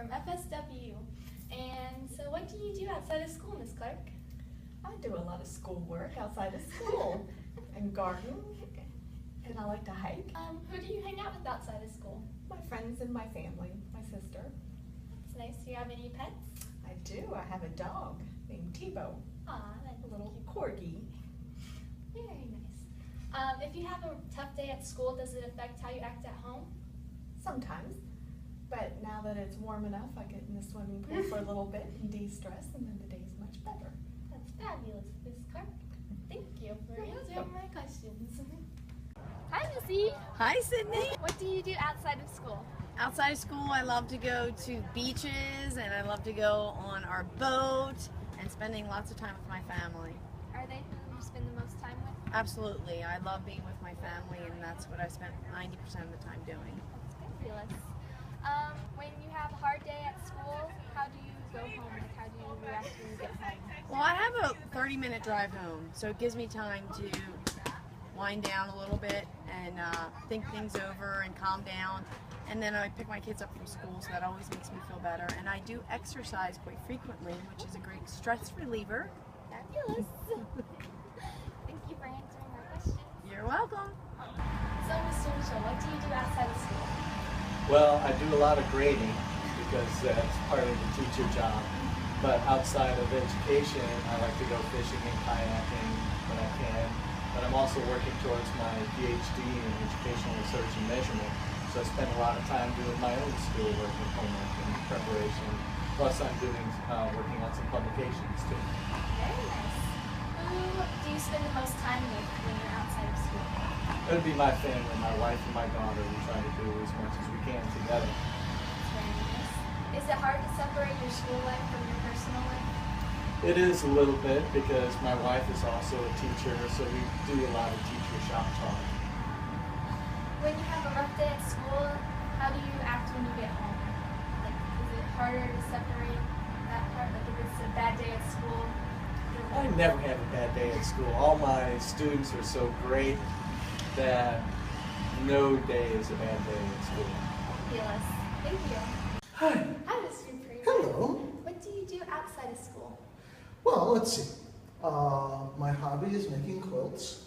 from FSW. And so what do you do outside of school, Miss Clark? I do a lot of schoolwork outside of school and garden, and I like to hike. Who do you hang out with outside of school? My friends and my family, my sister. That's nice. Do you have any pets? I do. I have a dog named Tebow, Aw, that's a little cute. corgi. Very nice. If you have a tough day at school, does it affect how you act at home? Sometimes, but now that it's warm enough, I get in the swimming pool for a little bit and de-stress, and then the day's much better. That's fabulous, Miss Clark. Thank you for answering my questions. Hi, Missy. Hi, Sydney. What do you do outside of school? Outside of school, I love to go to beaches and I love to go on our boat and spending lots of time with my family. Are they who you spend the most time with? Absolutely. I love being with my family and that's what I spent 90% of the time doing. That's fabulous. When you have a hard day at school, how do you go home? Like, how do you react when you get home? Well, I have a 30-minute drive home, so it gives me time to wind down a little bit and think things over and calm down. And then I pick my kids up from school, so that always makes me feel better. And I do exercise quite frequently, which is a great stress reliever. Fabulous. Thank you for answering my questions. You're welcome. So, Mr. Mitchell, what do you do outside of school? Well, I do a lot of grading because that's part of the teacher job. But outside of education, I like to go fishing and kayaking when I can. But I'm also working towards my PhD in educational research and measurement. So I spend a lot of time doing my own schoolwork and homework and preparation. Plus I'm working on some publications too. Very nice. Who do you spend the most time with when you're outside of school? It would be my family, my wife and my daughter. We try to do as much as we can together. That's very nice. Is it hard to separate your school life from your personal life? It is a little bit because my wife is also a teacher, so we do a lot of teacher shop talk. When you have a rough day at school, how do you act when you get home? Like, is it harder to separate that part? Like, if it's a bad day at school? I never have a bad day at school. All my students are so great that no day is a bad day at school. Fabulous. Thank you. Hi. Hi, Mr. Prater. Hello. What do you do outside of school? Well, let's see. My hobby is making quilts.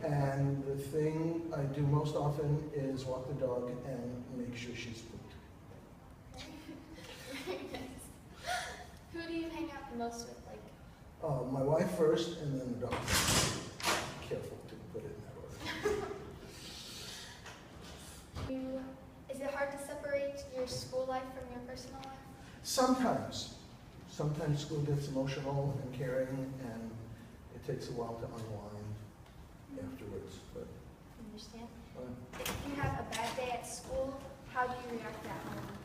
And the thing I do most often is walk the dog and make sure she's pooped. Very nice. Who do you hang out the most with? Like, My wife first, and then the dog. Careful to put it in that order. is it hard to separate your school life from your personal life? Sometimes. Sometimes school gets emotional and caring, and it takes a while to unwind afterwards. But Understand? If you have a bad day at school, how do you react at home?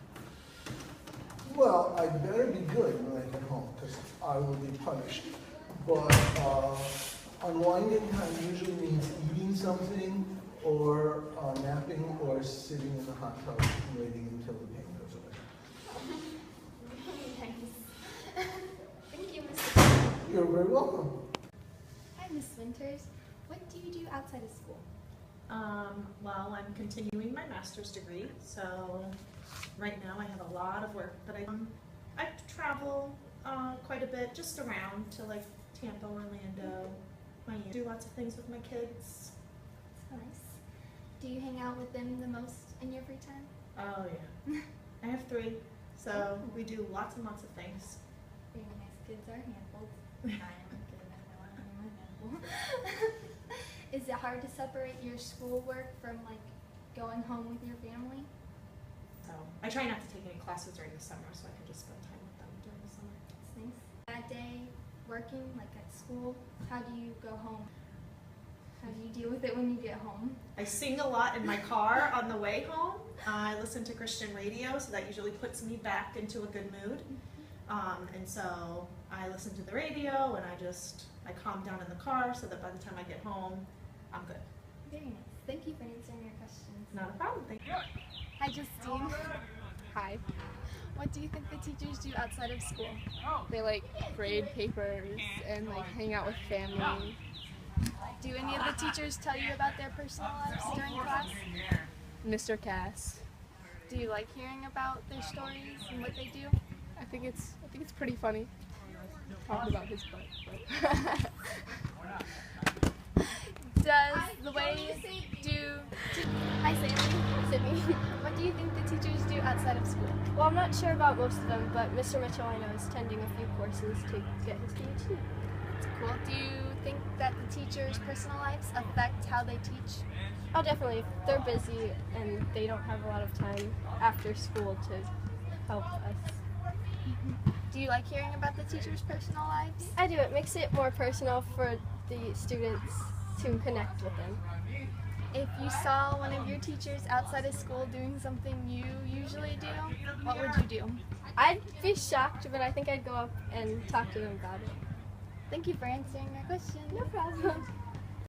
well, I better be good when I get home, because I will be punished. But unwinding time usually means eating something, or napping, or sitting in the hot tub and waiting until the pain goes away. Very nice. Thank you, Mr. You're very welcome. Hi, Miss Winters. What do you do outside of school? Well, I'm continuing my master's degree, so right now I have a lot of work, but I travel quite a bit, just around to like Tampa, Orlando, Miami. Do lots of things with my kids. That's nice. Do you hang out with them the most in your free time? Oh yeah. I have 3, so we do lots and lots of things. Very nice. Kids are handfuls. I am a kid. I am a handful. Is it hard to separate your schoolwork from like going home with your family? So I try not to take any classes during the summer, so I can just spend time with them during the summer. That's nice. Bad day working, like at school, how do you go home? How do you deal with it when you get home? I sing a lot in my car on the way home. I listen to Christian radio, so that usually puts me back into a good mood. And so I listen to the radio and I calm down in the car so that by the time I get home, I'm good. Very nice. Thank you for answering your questions. Not a problem, thank you. Hi, Justine. Hi. What do you think the teachers do outside of school? They like grade papers and like hang out with family. Do any of the teachers tell you about their personal lives during class? Mr. Cass. Do you like hearing about their stories and what they do? I think it's pretty funny talking about his butt. But Does the way do... Hi, Sydney. What do you think the teachers do outside of school? Well, I'm not sure about most of them, but Mr. Mitchell I know is attending a few courses to get his PhD. Cool. Do you think that the teachers' personal lives affect how they teach? Oh, definitely. If they're busy and they don't have a lot of time after school to help us. Do you like hearing about the teachers' personal lives? I do. It makes it more personal for the students to connect with them. If you saw one of your teachers outside of school doing something you usually do, what would you do? I'd be shocked, but I think I'd go up and talk to them about it. Thank you for answering our question. No problem.